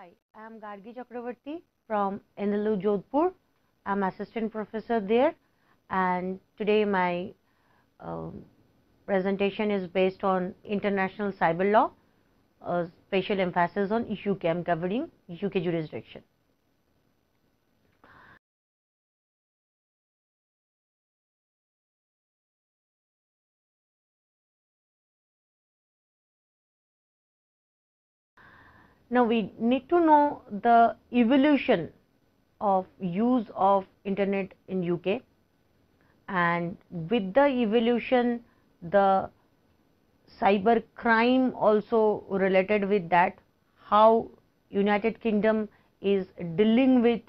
Hi, I am Gargi Chakravarti from NLU Jodhpur. I am assistant professor there, and today my presentation is based on international cyber law, special emphasis on UK. I am covering UK jurisdiction. Now we need to know the evolution of use of internet in UK, and with the evolution the cyber crime also related with that, how United Kingdom is dealing with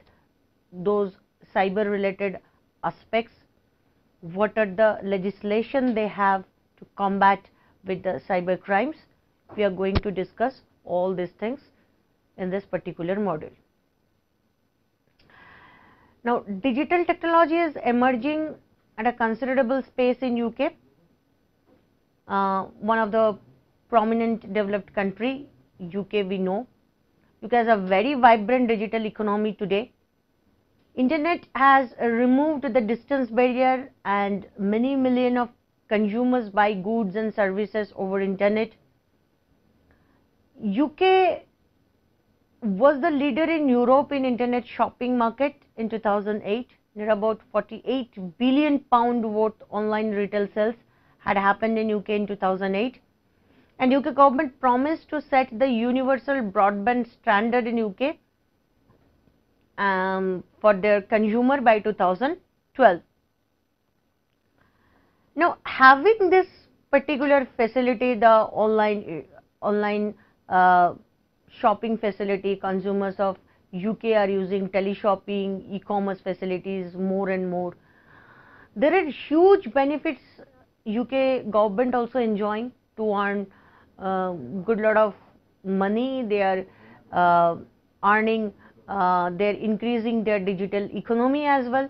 those cyber related aspects, what are the legislation they have to combat with the cyber crimes. We are going to discuss all these things in this particular module. Now, digital technology is emerging at a considerable space in UK. One of the prominent developed country, UK, we know. UK has a very vibrant digital economy today. Internet has removed the distance barrier and many million of consumers buy goods and services over internet. UK was the leader in Europe in internet shopping market in 2008. Near about 48 billion pound worth online retail sales had happened in UK in 2008, and UK government promised to set the universal broadband standard in UK for their consumer by 2012. Now, having this particular facility, the online shopping facility, consumers of UK are using tele-shopping, e-commerce facilities more and more. There are huge benefits UK government also enjoying to earn good lot of money. They are earning, they are increasing their digital economy as well.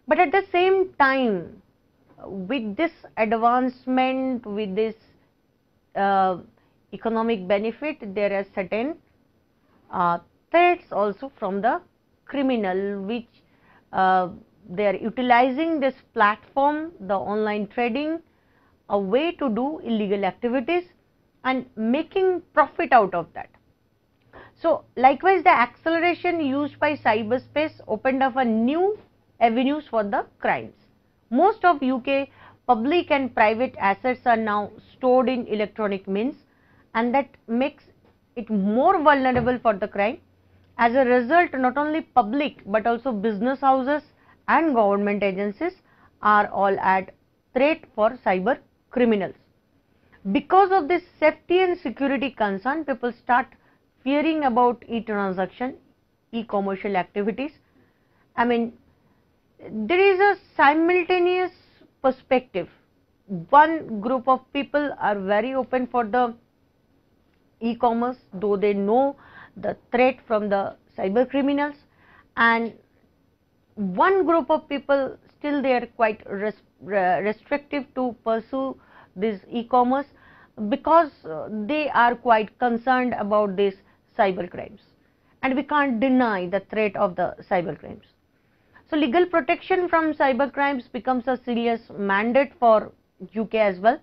But at the same time, with this advancement, with this economic benefit, there are certain threats also from the criminal, which they are utilizing this platform, the online trading, a way to do illegal activities and making profit out of that. So likewise, the acceleration used by cyberspace opened up a new avenues for the crimes. Most of UK public and private assets are now stored in electronic means, and that makes it more vulnerable for the crime. As a result, not only public but also business houses and government agencies are all at threat for cyber criminals. Because of this safety and security concern, people start fearing about e-transaction, e-commercial activities. I mean, there is a simultaneous perspective. One group of people are very open for the e-commerce, though they know the threat from the cyber criminals, and one group of people still they are quite restrictive to pursue this e-commerce because they are quite concerned about these cyber crimes, and we can't deny the threat of the cyber crimes. So legal protection from cyber crimes becomes a serious mandate for UK as well.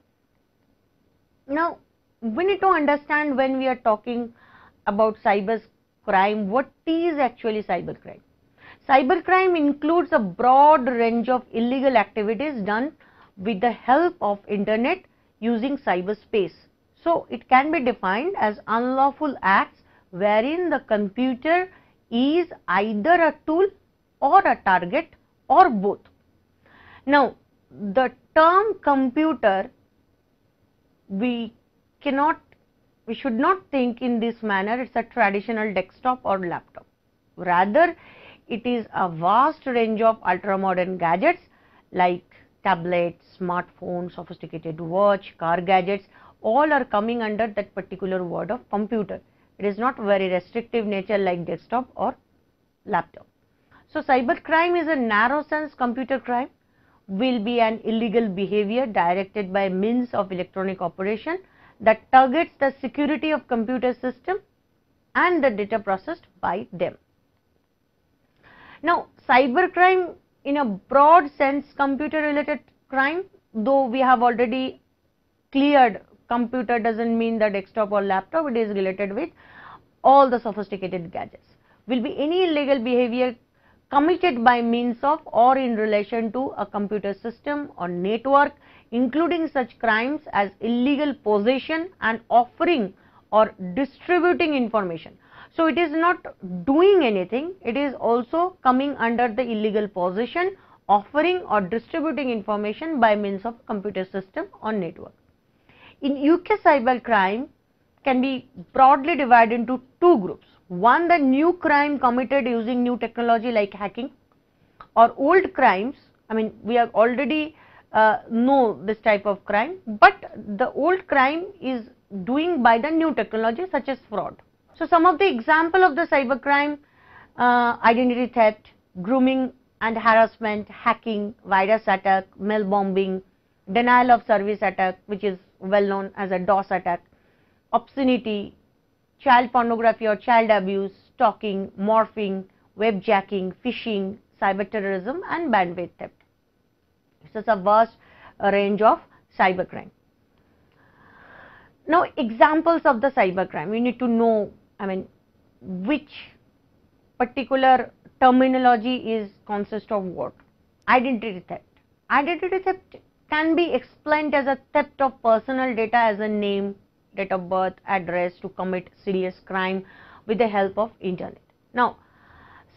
Now we need to understand, when we are talking about cyber crime, what is actually cyber crime. Cyber crime includes a broad range of illegal activities done with the help of internet using cyberspace. So it can be defined as unlawful acts wherein the computer is either a tool or a target or both. Now the term computer, we should not think in this manner it's a traditional desktop or laptop. Rather, it is a vast range of ultra modern gadgets like tablets, smartphones, sophisticated watch, car gadgets, all are coming under that particular word of computer. It is not very restrictive nature like desktop or laptop. So cyber crime is a narrow sense. Computer crime will be an illegal behavior directed by means of electronic operation that targets the security of computer system and the data processed by them. Now, cybercrime in a broad sense, computer related crime, though we have already cleared computer doesn't mean the desktop or laptop, it is related with all the sophisticated gadgets, will be any illegal behavior committed by means of or in relation to a computer system or network, including such crimes as illegal possession and offering or distributing information. So, it is not doing anything, it is also coming under the illegal possession, offering or distributing information by means of computer system or network. In UK, cybercrime can be broadly divided into two groups. One, the new crime committed using new technology like hacking, or old crimes. I mean, we have already know this type of crime, but the old crime is doing by the new technology such as fraud. So, some of the example of the cybercrime: identity theft, grooming and harassment, hacking, virus attack, mail bombing, denial of service attack, which is well known as a DOS attack, obscenity, child pornography or child abuse, stalking, morphing, webjacking, phishing, cyber terrorism and bandwidth theft. This is a vast range of cybercrime. Now, examples of the cybercrime, we need to know, I mean, which particular terminology is consist of what. Identity theft. Identity theft can be explained as a theft of personal data as a name, date of birth, address to commit serious crime with the help of internet. Now,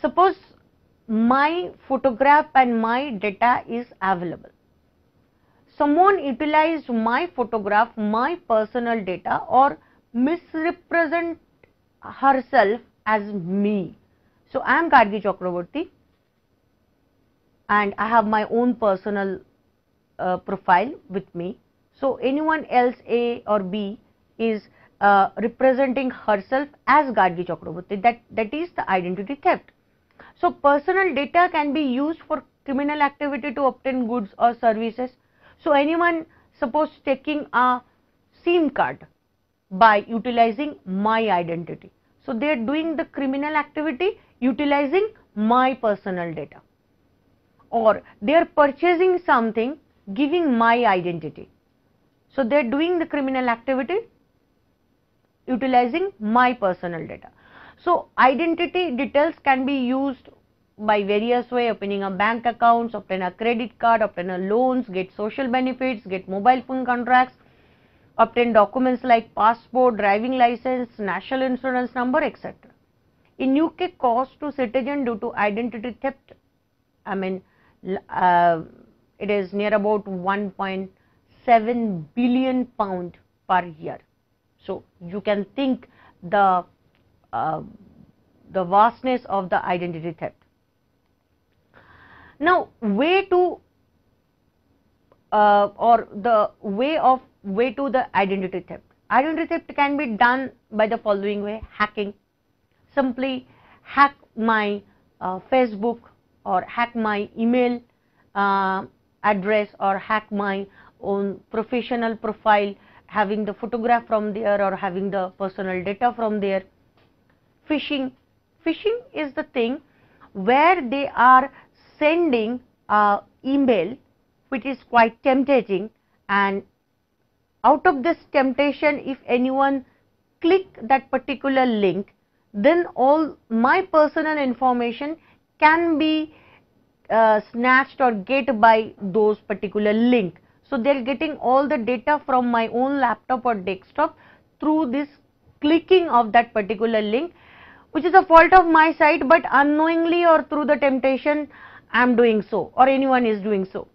suppose my photograph and my data is available. Someone utilized my photograph, my personal data, or misrepresent herself as me. So, I am Gargi Chakraborty and I have my own personal profile with me. So, anyone else A or B is representing herself as Gargi Chakraborty, that is the identity theft. So, personal data can be used for criminal activity to obtain goods or services. So, anyone suppose taking a SIM card by utilizing my identity. So, they are doing the criminal activity utilizing my personal data, or they are purchasing something giving my identity. So, they are doing the criminal activity utilizing my personal data. So, identity details can be used by various way: opening a bank accounts, obtain a credit card, obtain a loans, get social benefits, get mobile phone contracts, obtain documents like passport, driving license, national insurance number, etc. In UK, cost to citizen due to identity theft, I mean, it is near about 1.7 billion pound per year. So, you can think the vastness of the identity theft. Now, way to the identity theft. Identity theft can be done by the following way: hacking. Simply hack my Facebook, or hack my email address, or hack my own professional profile, having the photograph from there or having the personal data from there. Phishing. Phishing is the thing where they are sending a email which is quite tempting, and out of this temptation, if anyone click that particular link, then all my personal information can be snatched or get by those particular link. So, they are getting all the data from my own laptop or desktop through this clicking of that particular link, which is a fault of my side, but unknowingly or through the temptation I am doing so, or anyone is doing so.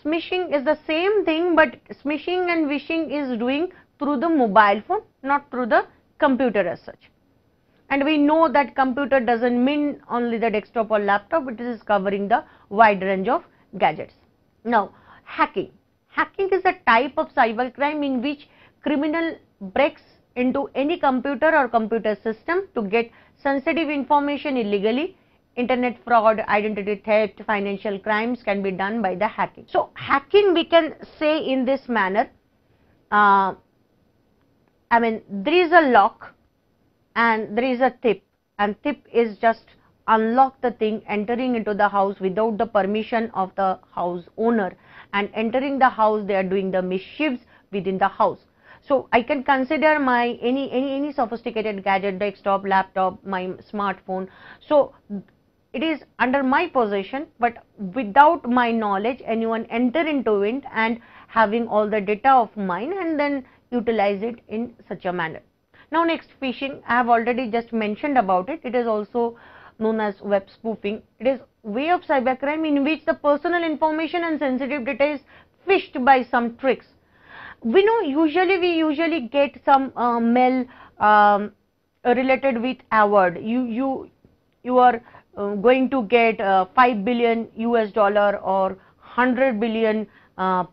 Smishing is the same thing, but smishing and wishing is doing through the mobile phone, not through the computer as such. And we know that computer doesn't mean only the desktop or laptop, it is covering the wide range of gadgets. Now, hacking. Hacking is a type of cybercrime in which criminal breaks into any computer or computer system to get sensitive information illegally. Internet fraud, identity theft, financial crimes can be done by the hacking. So, hacking we can say in this manner, I mean, there is a lock and there is a tip, and tip is just unlock the thing, entering into the house without the permission of the house owner, and entering the house they are doing the mischiefs within the house. So I can consider my any sophisticated gadget, desktop, laptop, my smartphone. So it is under my possession, but without my knowledge anyone enter into it and having all the data of mine and then utilize it in such a manner. Now next, phishing. I have already just mentioned about it. It is also known as web spoofing. It is way of cybercrime in which the personal information and sensitive data is phished by some tricks. We know we usually get some mail related with award. You are going to get 5 billion US dollar or 100 billion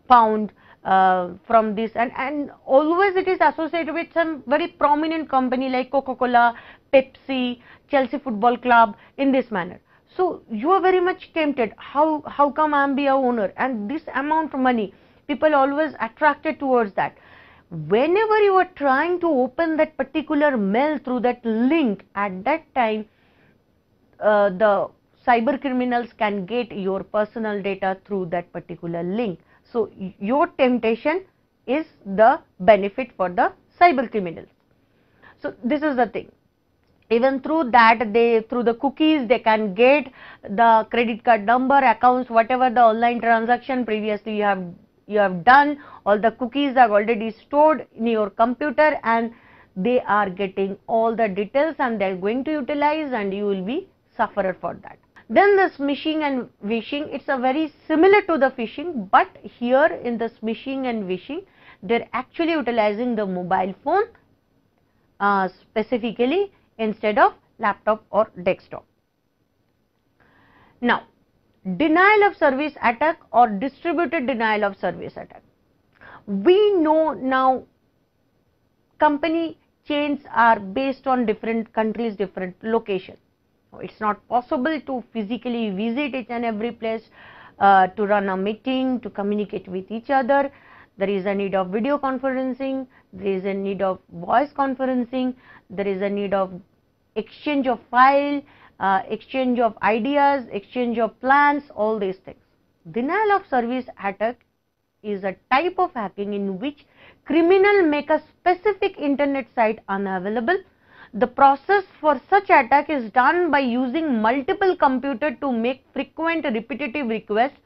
pound from this, and always it is associated with some very prominent company like Coca-Cola, Pepsi, Chelsea Football Club, in this manner. So you are very much tempted. How come I am be a owner, and this amount of money, people always attracted towards that. Whenever you are trying to open that particular mail through that link, at that time the cyber criminals can get your personal data through that particular link. So your temptation is the benefit for the cyber criminals. So this is the thing. Even through that, through the cookies, they can get the credit card number, accounts, whatever the online transaction previously you have done. All the cookies are already stored in your computer, and they are getting all the details, and they are going to utilize, and you will be sufferer for that. Then the smishing and vishing, it's a very similar to the phishing, but here in the smishing and vishing, they're actually utilizing the mobile phone specifically instead of laptop or desktop. Now, denial of service attack or distributed denial of service attack. We know now company chains are based on different countries, different locations. It's not possible to physically visit each and every place to run a meeting, to communicate with each other. There is a need of video conferencing, there is a need of voice conferencing, there is a need of exchange of file, exchange of ideas, exchange of plans, all these things. Denial of service attack is a type of hacking in which criminal make a specific internet site unavailable. The process for such attack is done by using multiple computers to make frequent repetitive requests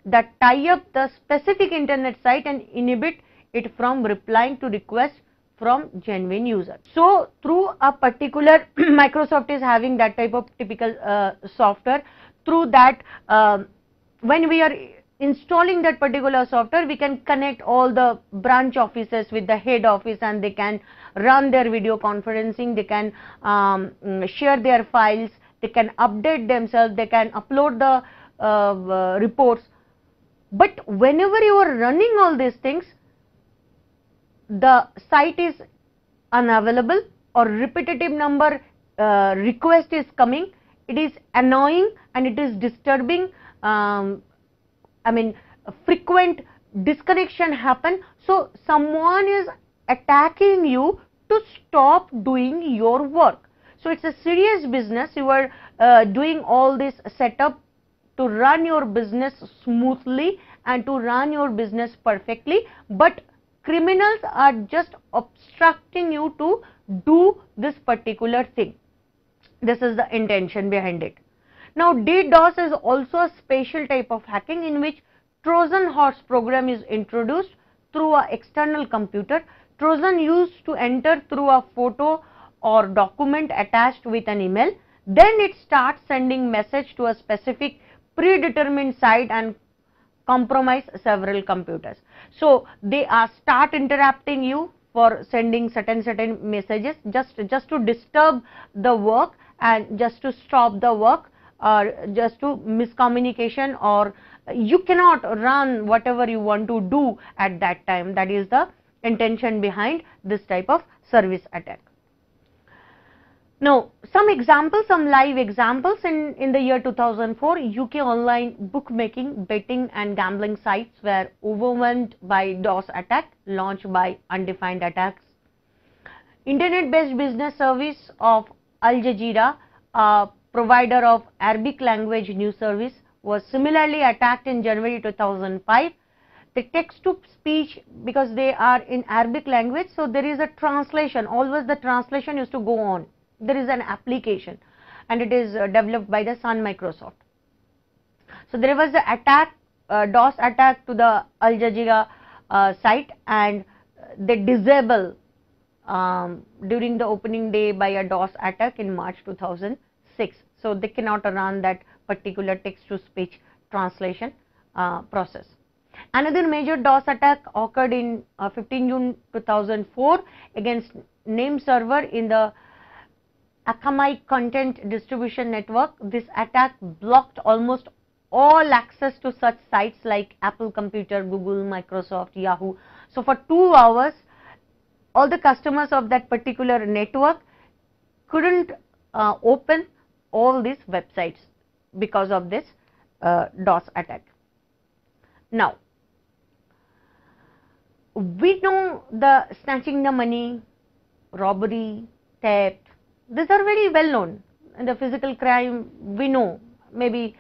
that tie up the specific internet site and inhibit it from replying to requests from genuine user. So through a particular Microsoft is having that type of typical software. Through that, when we are installing that particular software, we can connect all the branch offices with the head office, and they can run their video conferencing, they can share their files, they can update themselves, they can upload the reports. But whenever you are running all these things, the site is unavailable or repetitive number request is coming, it is annoying and it is disturbing. Frequent disconnection happen. So someone is attacking you to stop doing your work. So it's a serious business. You are doing all this setup to run your business smoothly and to run your business perfectly, but criminals are just obstructing you to do this particular thing. This is the intention behind it. Now DDoS is also a special type of hacking in which Trojan horse program is introduced through an external computer. Trojan used to enter through a photo or document attached with an email. Then it starts sending message to a specific predetermined site and compromise several computers. So they start interrupting you for sending certain messages just to disturb the work and just to stop the work, or just to miscommunication, or you cannot run whatever you want to do at that time. That is the intention behind this type of service attack. Now some examples, some live examples. In the year 2004, UK online bookmaking, betting and gambling sites were overwhelmed by DOS attack launched by Undefined Attacks. Internet-based business service of Al Jazeera, a provider of Arabic language news service, was similarly attacked in January 2005. The text to speech, because they are in Arabic language, so there is a translation, always the translation used to go on. There is an application and it is developed by the Sun Microsoft. So there was an attack, DOS attack to the Al Jazeera site, and they disable during the opening day by a DOS attack in March 2006. So they cannot run that particular text to speech translation process. Another major DOS attack occurred in 15 June 2004 against name server in the Akamai content distribution network. This attack blocked almost all access to such sites like Apple Computer, Google, Microsoft, Yahoo. So for 2 hours, all the customers of that particular network couldn't open all these websites because of this DOS attack. Now, we know the snatching the money, robbery, theft, these are very well known. And the physical crime, we know, maybe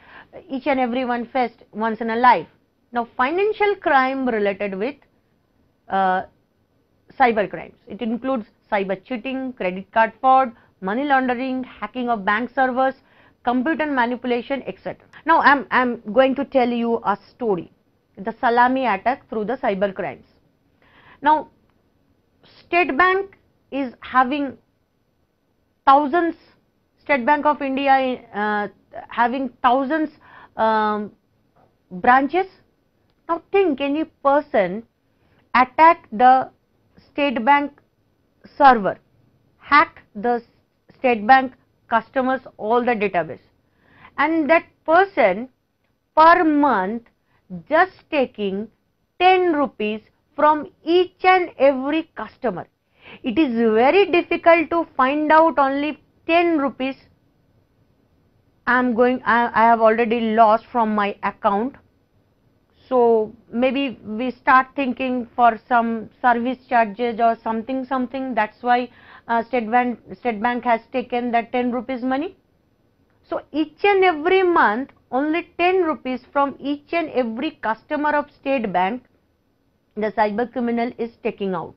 each and every one faced once in a life. Now, financial crime related with cyber crimes. It includes cyber cheating, credit card fraud, money laundering, hacking of bank servers, computer manipulation, etc. Now, I'm going to tell you a story, the Salami attack through the cyber crimes. Now, State Bank is having thousands, State Bank of India having thousands branches. Now, think any person attack the State Bank server, hack the State Bank customers all the database, and that person per month just taking 10 rupees from each and every customer. It is very difficult to find out only 10 rupees I have already lost from my account. So maybe we start thinking for some service charges or something, that's why State Bank has taken that 10 rupees money. So each and every month only 10 rupees from each and every customer of State Bank the cyber criminal is taking out.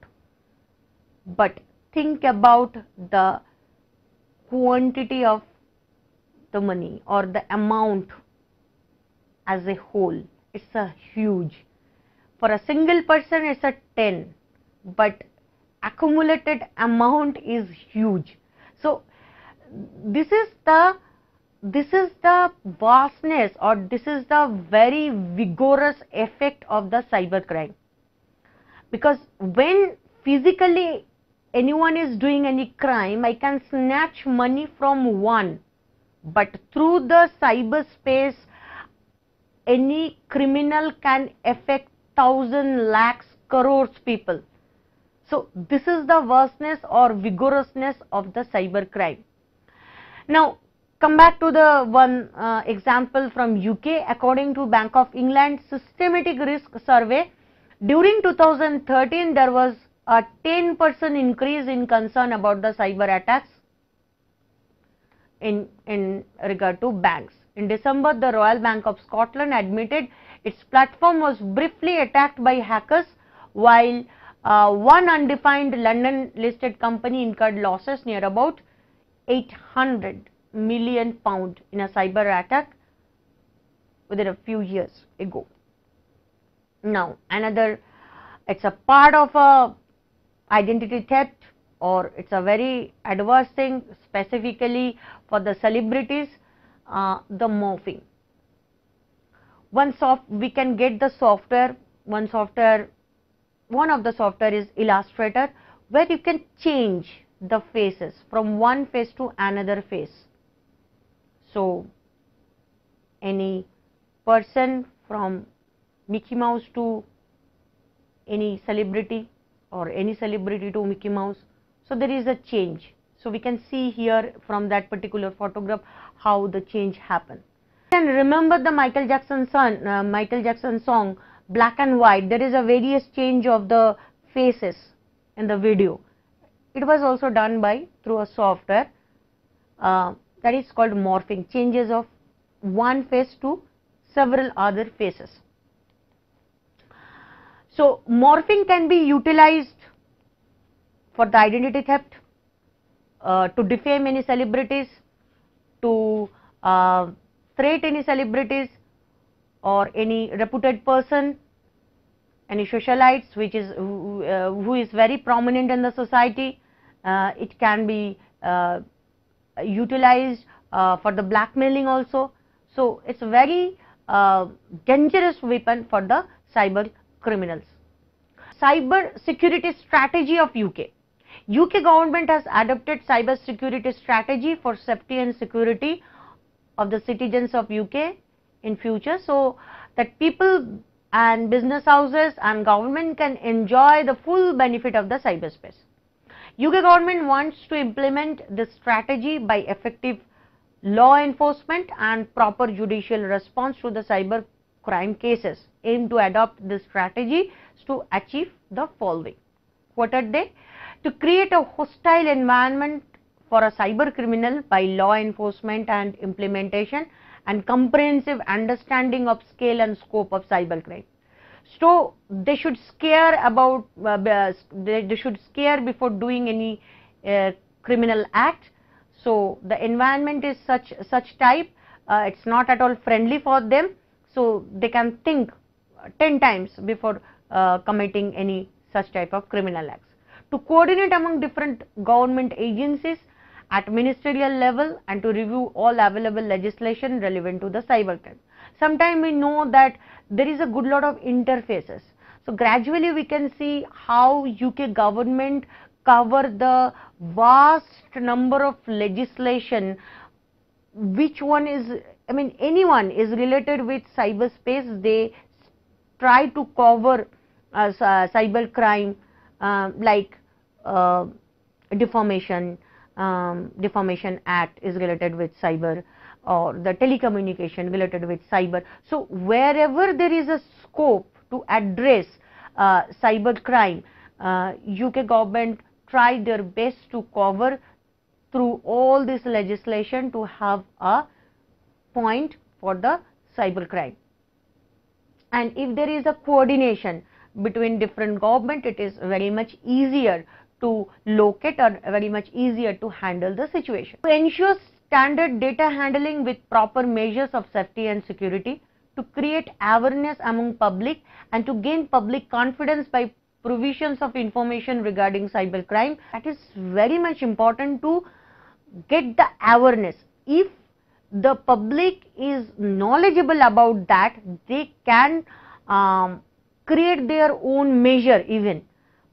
But think about the quantity of the money or the amount as a whole. It's a huge. For a single person it's a 10, but accumulated amount is huge. So this is the vastness, or this is the very vigorous effect of the cyber crime. Because when physically anyone is doing any crime, I can snatch money from one, but through the cyberspace any criminal can affect thousand, lakhs, crores people. So this is the vastness or vigorousness of the cyber crime. Now come back to the one example from UK. According to Bank of England Systematic Risk Survey, during 2013 there was a 10% increase in concern about the cyber attacks in regard to banks. In December, the Royal Bank of Scotland admitted its platform was briefly attacked by hackers, while one undefined London listed company incurred losses near about £800 million in a cyber attack within a few years ago. Now another, it's a part of a identity theft, or it's a very adverse thing specifically for the celebrities, the morphing. We can get the software, one of the software is Illustrator, where you can change the faces from one face to another face. So any person from Mickey Mouse to any celebrity, or any celebrity to Mickey Mouse, so there is a change. So we can see here from that particular photograph how the change happened. And remember the Michael Jackson song Black and White, there is a various change of the faces in the video. it was also done by through a software that is called morphing, changes of one face to several other faces. So morphing can be utilized for the identity theft, to defame any celebrities, to threat any celebrities or any reputed person, any socialites which is who is very prominent in the society. It can be utilized for the blackmailing also. So it's a very dangerous weapon for the cyber criminals. Cyber security strategy of UK. UK government has adopted cyber security strategy for safety and security of the citizens of UK in future, so that people and business houses and government can enjoy the full benefit of the cyberspace. UK government wants to implement this strategy by effective law enforcement and proper judicial response to the cyber crime cases. Aim to adopt this strategy to achieve the following. What are they? To create a hostile environment for a cyber criminal by law enforcement and implementation and comprehensive understanding of scale and scope of cybercrime. So they should scare about they should scare before doing any criminal act. So the environment is such type, it's not at all friendly for them, so they can think 10 times before committing any such type of criminal acts. To coordinate among different government agencies at ministerial level and to review all available legislation relevant to the cybercrime. Sometimes we know that there is a good lot of interfaces. So gradually we can see how UK government cover the vast number of legislation, which one is, I mean anyone is related with cyberspace, they try to cover cybercrime like defamation act is related with cyber, or the telecommunication related with cyber. So wherever there is a scope to address cyber crime, UK government try their best to cover through all this legislation to have a point for the cyber crime. And if there is a coordination between different government, it is very much easier to locate or very much easier to handle the situation. To ensure standard data handling with proper measures of safety and security, to create awareness among public and to gain public confidence by provisions of information regarding cybercrime, that is very much important to get the awareness. If the public is knowledgeable about that, they can create their own measure even.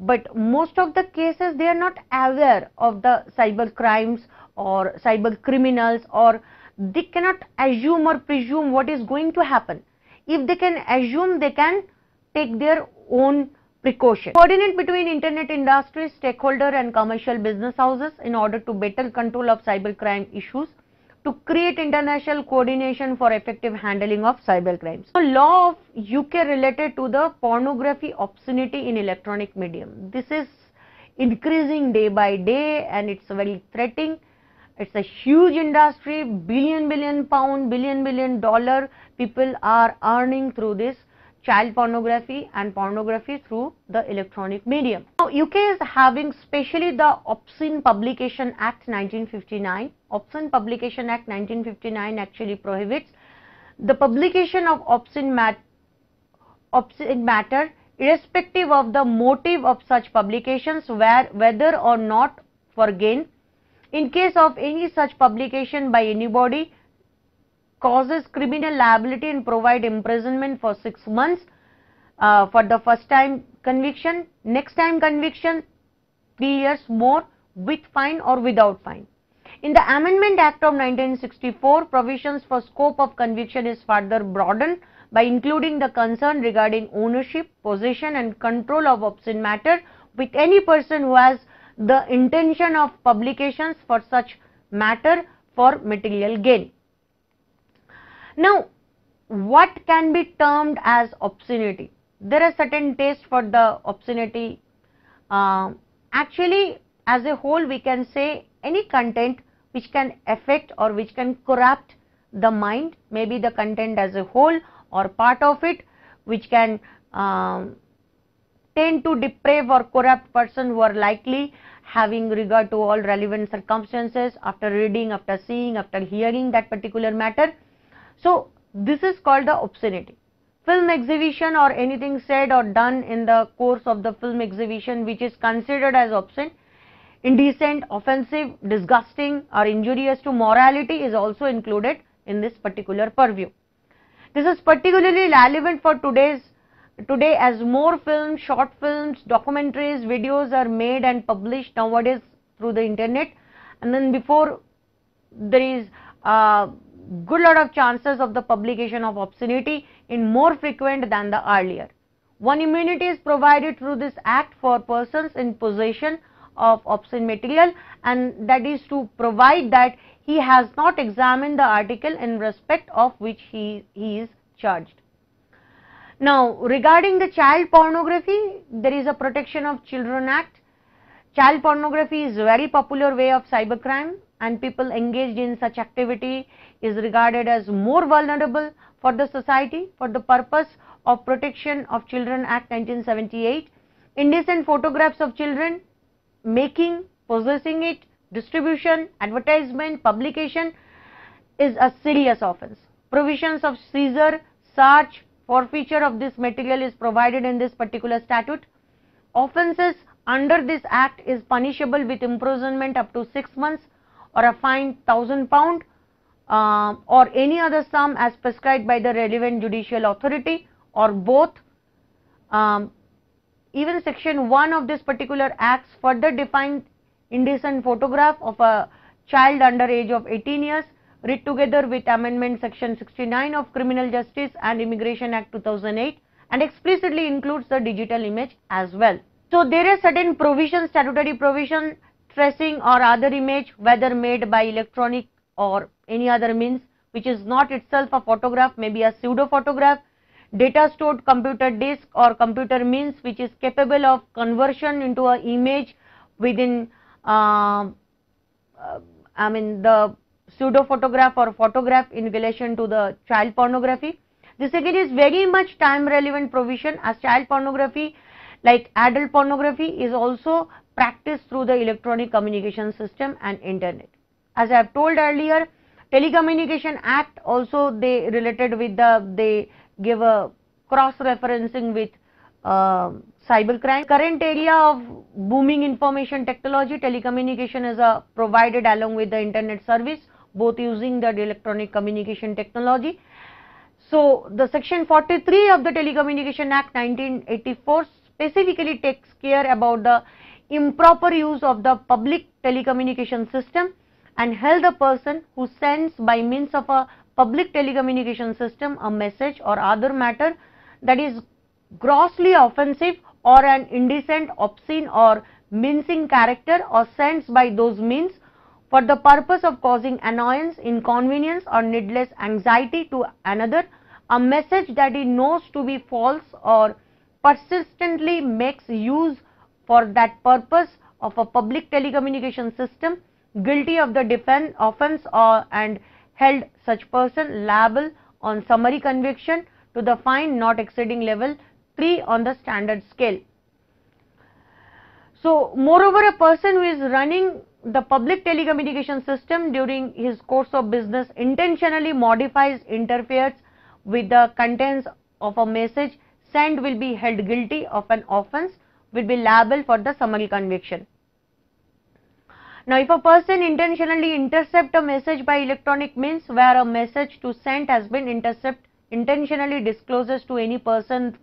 But most of the cases they are not aware of the cyber crimes or cyber criminals, or they cannot assume or presume what is going to happen. If they can assume, they can take their own precaution. Coordinate between internet industry, stakeholder and commercial business houses in order to better control of cybercrime issues, to create international coordination for effective handling of cyber crimes. The law of UK related to the pornography obscenity in electronic medium. This is increasing day by day and it's very threatening. It's a huge industry, billion pound, billion dollar people are earning through this child pornography and pornography through the electronic medium. Now UK is having specially the Obscene Publication Act 1959. Obscene Publication Act 1959 actually prohibits the publication of obscene matter irrespective of the motive of such publications, whether or not for gain. In case of any such publication by anybody, causes criminal liability and provide imprisonment for 6 months for the first time conviction, next time conviction 3 years more with fine or without fine. In the Amendment Act of 1964, provisions for scope of conviction is further broadened by including the concern regarding ownership, possession and control of obscene matter with any person who has the intention of publications for such matter for material gain. Now, what can be termed as obscenity? There are certain tests for the obscenity. Actually, as a whole we can say any content which can affect or which can corrupt the mind, maybe the content as a whole or part of it, which can tend to deprave or corrupt person who are likely having regard to all relevant circumstances after reading, after seeing, after hearing that particular matter. So this is called the obscenity. Film exhibition or anything said or done in the course of the film exhibition which is considered as obscene, indecent, offensive, disgusting or injurious to morality is also included in this particular purview. This is particularly relevant for today as more films, short films, documentaries, videos are made and published nowadays through the internet, and then before there is a good lot of chances of the publication of obscenity in more frequent than the earlier. One immunity is provided through this act for persons in possession of obscene material, and that is to provide that he has not examined the article in respect of which he is charged. Now, regarding the child pornography, there is a Protection of Children Act. Child pornography is a very popular way of cybercrime, and people engaged in such activity is regarded as more vulnerable for the society. For the purpose of Protection of Children Act 1978, indecent photographs of children, making, possessing it, distribution, advertisement, publication is a serious offence. Provisions of seizure, search, forfeiture of this material is provided in this particular statute. Offences under this act is punishable with imprisonment up to 6 months or a fine £1,000 or any other sum as prescribed by the relevant judicial authority, or both. Even section 1 of this particular acts further defined indecent photograph of a child under age of 18 years, read together with amendment section 69 of Criminal Justice and Immigration Act 2008, and explicitly includes the digital image as well. So there are certain provisions, statutory provision, tracing or other image, whether made by electronic or any other means, which is not itself a photograph, maybe a pseudo photograph, data stored computer disk or computer means which is capable of conversion into an image within the pseudo photograph or photograph in relation to the child pornography. This again is very much time relevant provision, as child pornography like adult pornography is also practiced through the electronic communication system and internet. As I have told earlier, Telecommunication Act also they related with they give a cross referencing with cybercrime. Current area of booming information technology, telecommunication is provided along with the internet service, both using the electronic communication technology. So the section 43 of the Telecommunication Act 1984 specifically takes care about the improper use of the public telecommunication system, and held the person who sends by means of a public telecommunication system a message or other matter that is grossly offensive or an indecent, obscene or mincing character, or sends by those means for the purpose of causing annoyance, inconvenience or needless anxiety to another, a message that he knows to be false or persistently makes use for that purpose of a public telecommunication system, guilty of the offence and held such person liable on summary conviction to the fine not exceeding level 3 on the standard scale. So moreover, a person who is running the public telecommunication system during his course of business intentionally modifies, interferes with the contents of a message sent will be held guilty of an offence, will be liable for the summary conviction. Now, if a person intentionally intercept a message by electronic means where a message to send has been intercepted, intentionally discloses to any person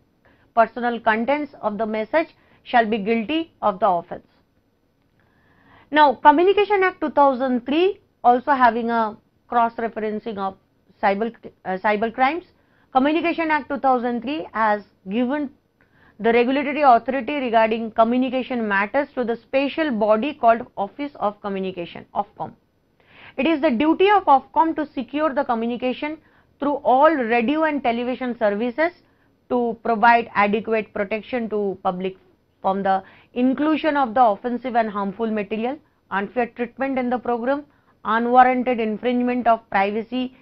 personal contents of the message, shall be guilty of the offence. Now, Communication Act 2003 also having a cross referencing of cyber crimes. Communication Act 2003 has given the regulatory authority regarding communication matters to the special body called Office of Communication, Ofcom. It is the duty of Ofcom to secure the communication through all radio and television services to provide adequate protection to public from the inclusion of the offensive and harmful material, unfair treatment in the program, unwarranted infringement of privacy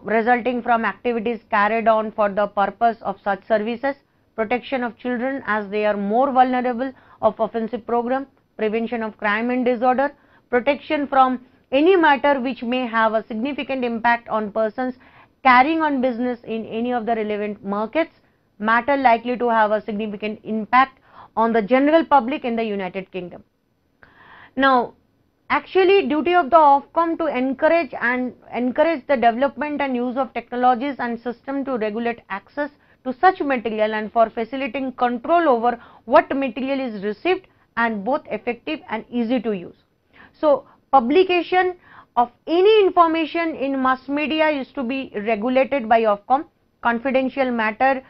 resulting from activities carried on for the purpose of such services, protection of children as they are more vulnerable of offensive program, prevention of crime and disorder, protection from any matter which may have a significant impact on persons carrying on business in any of the relevant markets, matter likely to have a significant impact on the general public in the United Kingdom. Now, actually duty of the Ofcom to encourage the development and use of technologies and system to regulate access to such material and for facilitating control over what material is received and both effective and easy to use. So, publication of any information in mass media is to be regulated by Ofcom. Confidential matter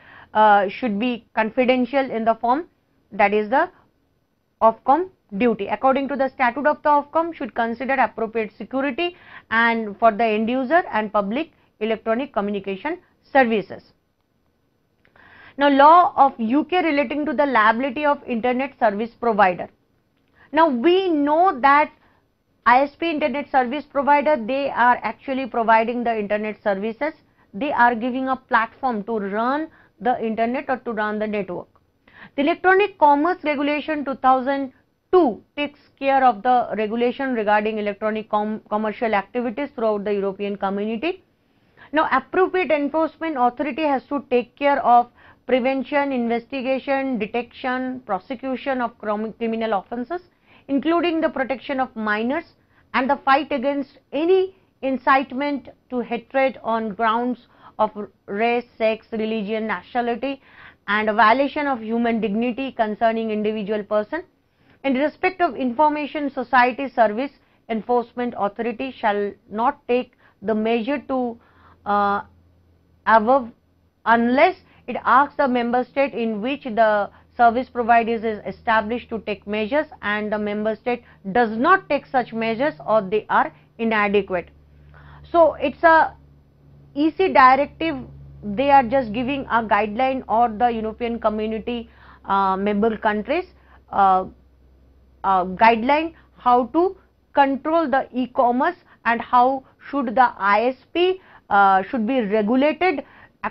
should be confidential in the form, that is the Ofcom duty. According to the statute of the Ofcom, should consider appropriate security and for the end user and public electronic communication services. Now, law of UK relating to the liability of internet service provider. Now, we know that ISP internet service provider, they are actually providing the internet services. They are giving a platform to run the internet or to run the network. The Electronic Commerce Regulation 2002 takes care of the regulation regarding electronic commercial activities throughout the European community. Now, appropriate enforcement authority has to take care of prevention, investigation, detection, prosecution of criminal offences, including the protection of minors and the fight against any incitement to hatred on grounds of race, sex, religion, nationality and a violation of human dignity concerning individual person. In respect of Information Society Service, Enforcement Authority shall not take the measure to above unless it asks the member state in which the service provider is established to take measures and the member state does not take such measures or they are inadequate. So, it is a EC directive, they are just giving a guideline or the European community member countries guideline how to control the e-commerce and how should the ISP should be regulated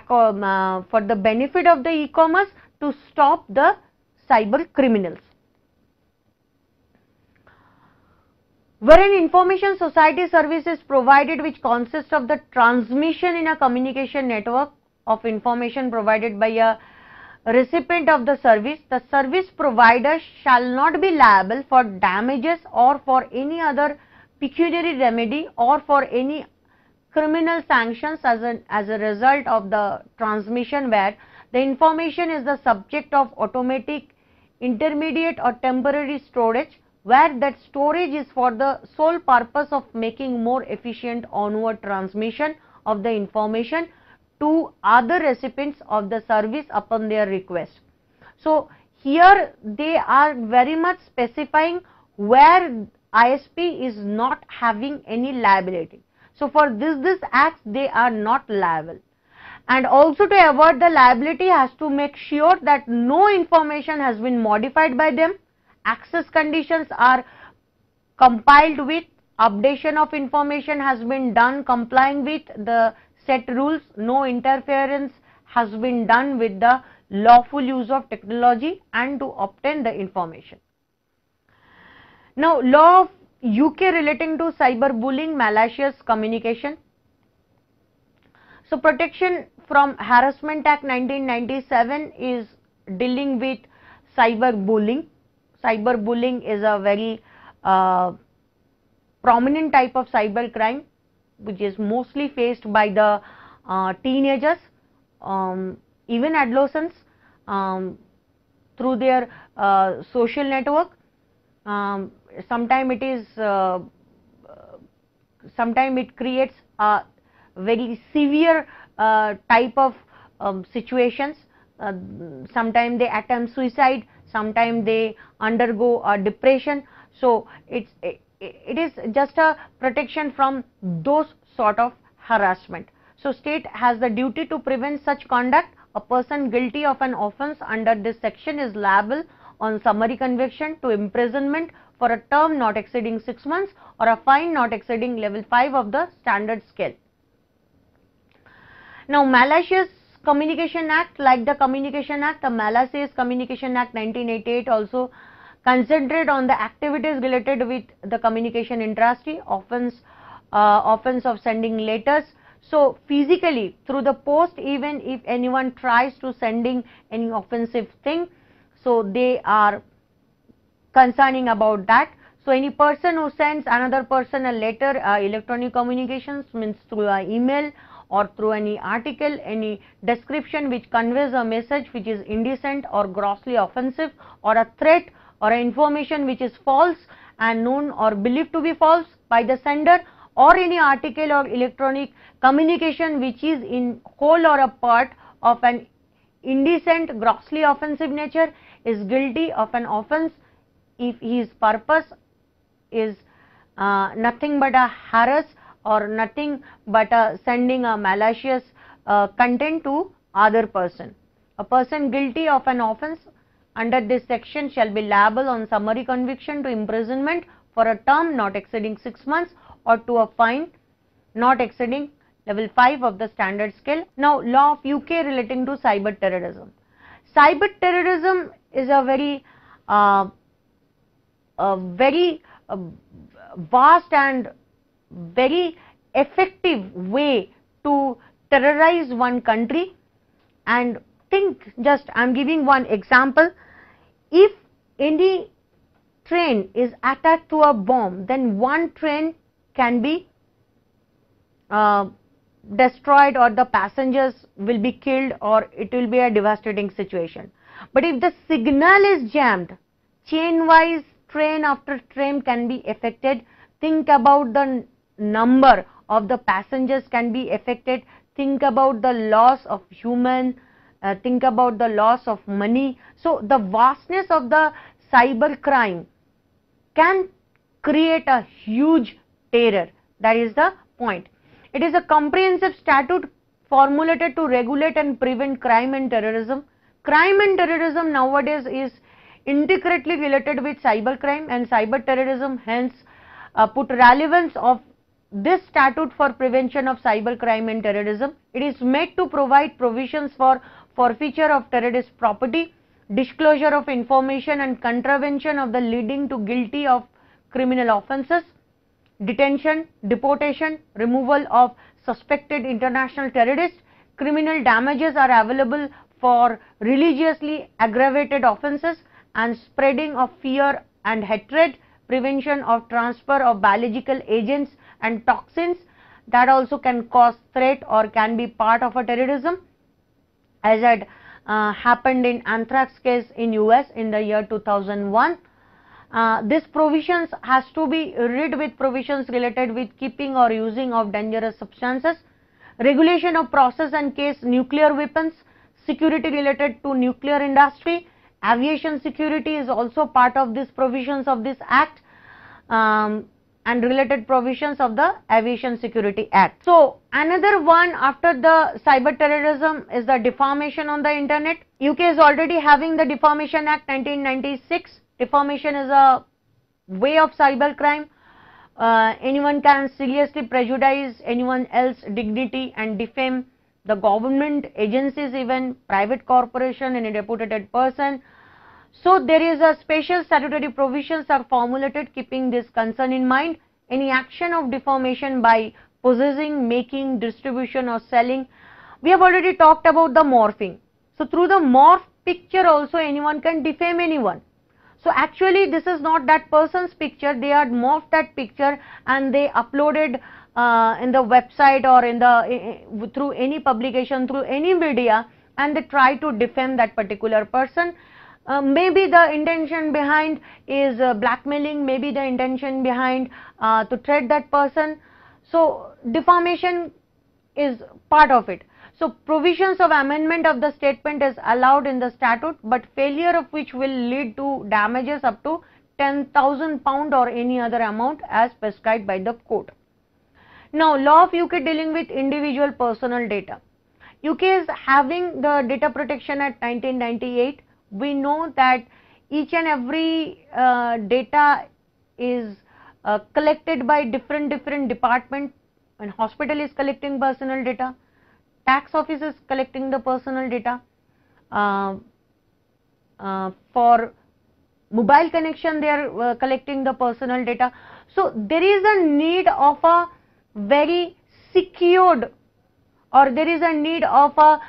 for the benefit of the e-commerce to stop the cyber criminals. Wherein information society service is provided which consists of the transmission in a communication network of information provided by a recipient of the service provider shall not be liable for damages or for any other pecuniary remedy or for any criminal sanctions as a result of the transmission where the information is the subject of automatic, intermediate or temporary storage, where that storage is for the sole purpose of making more efficient onward transmission of the information to other recipients of the service upon their request. So, here they are very much specifying where ISP is not having any liability. So, for this acts they are not liable, and also to avoid the liability has to make sure that no information has been modified by them, access conditions are compiled with, updation of information has been done complying with the set rules, no interference has been done with the lawful use of technology and to obtain the information. Now, law of UK relating to cyberbullying, malicious communication. So, Protection from Harassment Act 1997 is dealing with cyberbullying. Cyberbullying is a very prominent type of cyber crime which is mostly faced by the teenagers, even adolescents through their social network. Sometimes it creates a very severe type of situations. Sometimes they attempt suicide, sometimes they undergo a depression. So, it is just a protection from those sort of harassment. So, state has the duty to prevent such conduct. A person guilty of an offence under this section is liable on summary conviction to imprisonment for a term not exceeding 6 months or a fine not exceeding level 5 of the standard scale. Now, Malicious Communication Act, like the Communication Act, the Malicious Communication Act 1988 also concentrate on the activities related with the communication industry, offense of sending letters. So, physically through the post, even if anyone tries to sending any offensive thing, so they are concerning about that. So, any person who sends another person a letter, electronic communications means through an email or through any article, any description which conveys a message which is indecent or grossly offensive, or a threat or information which is false and known or believed to be false by the sender, or any article or electronic communication which is in whole or a part of an indecent, grossly offensive nature, is guilty of an offence if his purpose is nothing but a harass or nothing but sending a malicious content to other person. A person guilty of an offence under this section shall be liable on summary conviction to imprisonment for a term not exceeding 6 months or to a fine not exceeding level 5 of the standard scale. Now, law of UK relating to cyber terrorism. Cyber terrorism is a very vast and very effective way to terrorize one country. And think, just I am giving one example. If any train is attacked to a bomb, then one train can be destroyed, or the passengers will be killed, or it will be a devastating situation. But if the signal is jammed, chain wise train after train can be affected. Think about the number of the passengers can be affected. Think about the loss of human, think about the loss of money. So, the vastness of the cyber crime can create a huge terror. That is the point. It is a comprehensive statute formulated to regulate and prevent crime and terrorism. Crime and terrorism nowadays is intricately related with cyber crime, and cyber terrorism hence put relevance of this statute for prevention of cyber crime and terrorism. It is made to provide provisions for forfeiture of terrorist property, disclosure of information and contravention of the leading to guilty of criminal offences, detention, deportation, removal of suspected international terrorists. Criminal damages are available for religiously aggravated offences and spreading of fear and hatred, prevention of transfer of biological agents and toxins that also can cause threat or can be part of a terrorism, as had happened in anthrax case in US in the year 2001. This provisions has to be read with provisions related with keeping or using of dangerous substances, regulation of process and case nuclear weapons, security related to nuclear industry, aviation security is also part of these provisions of this act, and related provisions of the Aviation Security Act. So, another one after the cyber terrorism is the defamation on the internet. UK is already having the Defamation Act 1996. Defamation is a way of cyber crime. Anyone can seriously prejudice anyone else's dignity and defame the government, agencies, even private corporation, any reputed person. So, there is a special statutory provisions are formulated keeping this concern in mind. Any action of defamation by possessing, making, distribution or selling. We have already talked about the morphing. So, through the morph picture also anyone can defame anyone. So, actually this is not that person's picture, they had morphed that picture and they uploaded in the website or in the through any publication, through any media, and they try to defame that particular person. Maybe the intention behind is blackmailing, maybe the intention behind to threat that person. So, defamation is part of it. So, provisions of amendment of the statement is allowed in the statute, but failure of which will lead to damages up to £10,000 or any other amount as prescribed by the court. Now, law of UK dealing with individual personal data. UK is having the Data Protection Act 1998. We know that each and every data is collected by different department. When hospital is collecting personal data, tax office is collecting the personal data, for mobile connection they are collecting the personal data. So there is a need of a very secured, or there is a need of a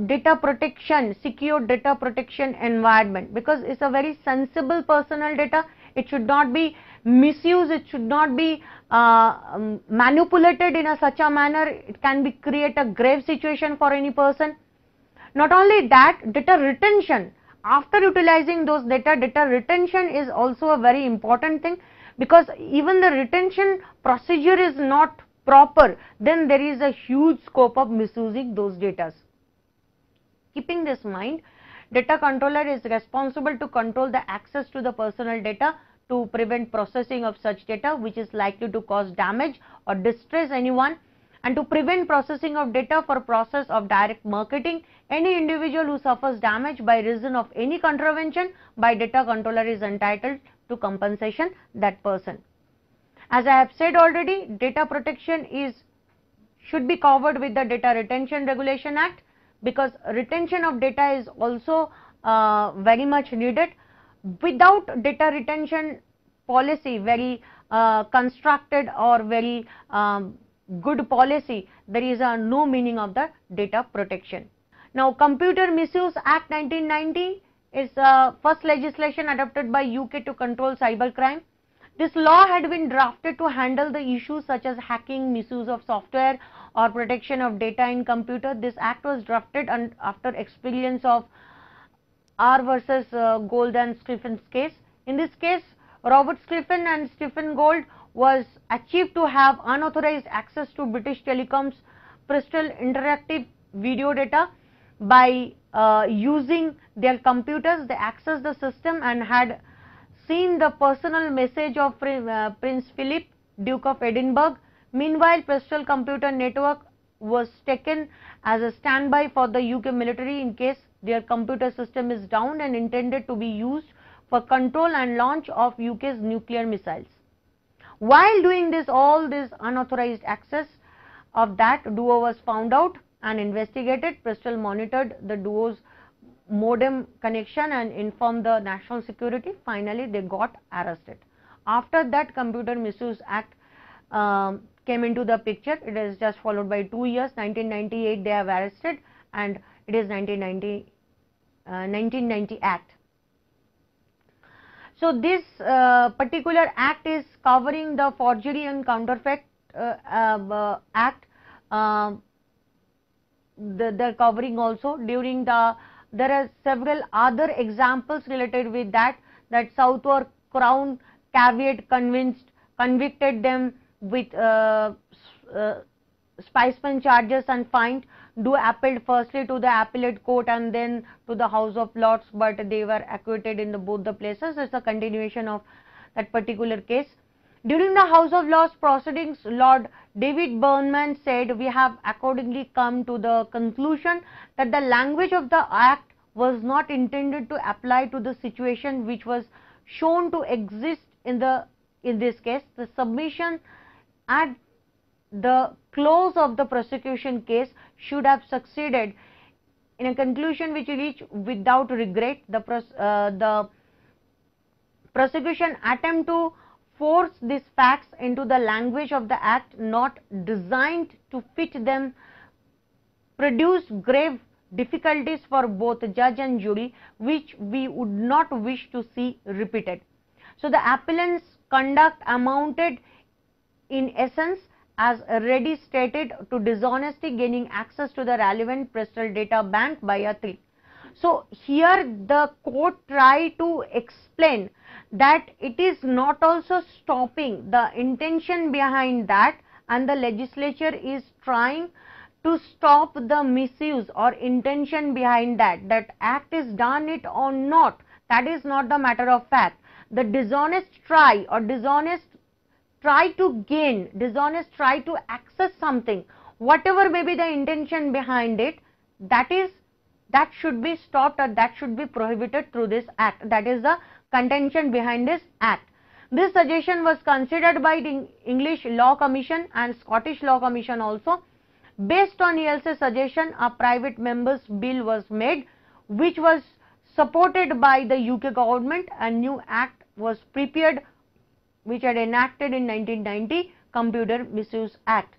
data protection, secure data protection environment, because it's a very sensible personal data. It should not be misused, it should not be manipulated in a such a manner. It can be create a grave situation for any person. Not only that, data retention, after utilizing those data retention is also a very important thing, because even the retention procedure is not proper, then there is a huge scope of misusing those data. Keeping this in mind, data controller is responsible to control the access to the personal data to prevent processing of such data which is likely to cause damage or distress anyone, and to prevent processing of data for process of direct marketing. Any individual who suffers damage by reason of any contravention by data controller is entitled to compensation, that person. As I have said already, data protection should be covered with the Data Retention Regulation Act, because retention of data is also very much needed. Without data retention policy, very constructed or very good policy, there is no meaning of the data protection. Now, Computer Misuse Act 1990 is first legislation adopted by UK to control cybercrime. This law had been drafted to handle the issues such as hacking, misuse of software or protection of data in computer. This act was drafted after experience of R versus Gold and Stephen's case. In this case, Robert Stephen and Stephen Gold was achieved to have unauthorized access to British Telecom's Bristol Interactive video data by using their computers. They accessed the system and had seen the personal message of Prince Philip, Duke of Edinburgh. Meanwhile, Bristol Computer Network was taken as a standby for the UK military in case their computer system is down, and intended to be used for control and launch of UK's nuclear missiles. While doing this, all this unauthorized access of that, duo was found out and investigated. Bristol monitored the duo's modem connection and informed the national security. Finally, they got arrested. After that, Computer Misuse Act came into the picture. It is just followed by 2 years. 1998 they have arrested, and it is 1990 Act. So this particular act is covering the Forgery and Counterfeit Act. They're covering also during the. There are several other examples related with that. That Southwark Crown Caveat convicted them with spiceman charges and fined. Do appealed firstly to the appellate court and then to the House of Lords, but they were acquitted in both the places. It's a continuation of that particular case. During the House of Lords proceedings, Lord David Burnham said, "We have accordingly come to the conclusion that the language of the Act was not intended to apply to the situation which was shown to exist in this case. The submission at the close of the prosecution case should have succeeded in a conclusion which reached without regret. The prosecution attempt to force these facts into the language of the Act not designed to fit them produced grave difficulties for both judge and jury, which we would not wish to see repeated." So the appellant's conduct amounted in essence, as already stated, to dishonesty, gaining access to the relevant Bristol data bank by a threat. So here the court tried to explain that it is not also stopping the intention behind that, and the legislature is trying to stop the misuse or intention behind that. That act is done it or not, that is not the matter of fact. The dishonest try or dishonest try to gain, dishonest try to access something, whatever may be the intention behind it, that is that should be stopped, or that should be prohibited through this act. That is the contention behind this act. This suggestion was considered by the English Law Commission and Scottish Law Commission also. Based on ELC's suggestion, a private member's bill was made, which was supported by the UK government. A new act was prepared, which had enacted in 1990, Computer Misuse Act.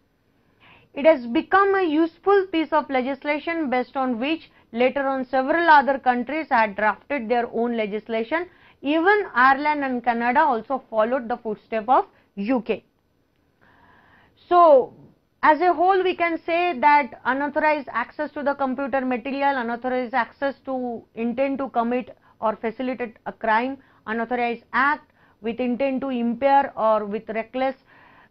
It has become a useful piece of legislation based on which later on several other countries had drafted their own legislation. Even Ireland and Canada also followed the footsteps of UK. So, as a whole, we can say that unauthorized access to the computer material, unauthorized access to intent to commit or facilitate a crime, unauthorized act with intent to impair or with reckless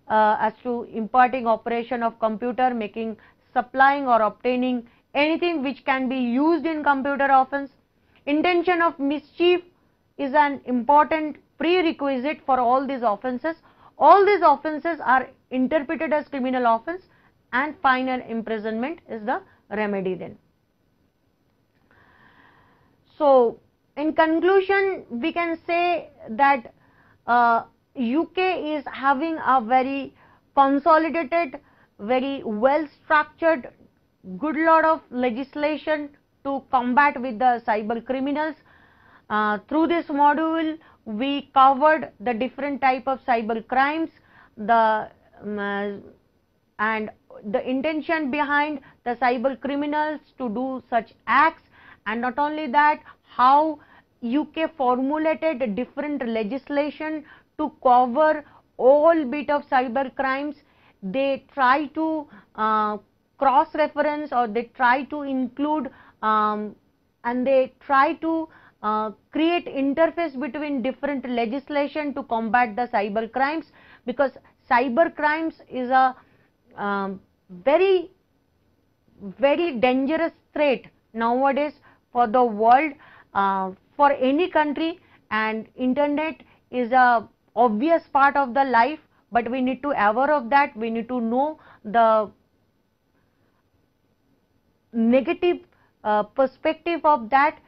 as to imparting operation of computer, making, supplying or obtaining anything which can be used in computer offense. Intention of mischief is an important prerequisite for all these offences. All these offences are interpreted as criminal offence, and fine and imprisonment is the remedy then. So, in conclusion, we can say that UK is having a very consolidated, very well structured, good lot of legislation to combat with the cyber criminals. Through this module, we covered the different type of cyber crimes, and the intention behind the cyber criminals to do such acts, and not only that, how UK formulated different legislation to cover all bit of cyber crimes. They try to cross reference, or they try to include and they try to create interface between different legislation to combat the cyber crimes, because cyber crimes is a very dangerous threat nowadays for the world, for any country, and internet is a obvious part of the life, but we need to aware of that. We need to know the negative perspective of that.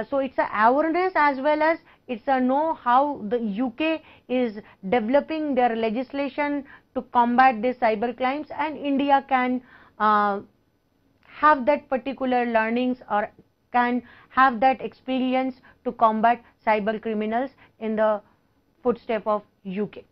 So it's a awareness as well as it's a know how the UK is developing their legislation to combat these cyber crimes, and India can have that particular learnings or can have that experience to combat cyber criminals in the footstep of UK.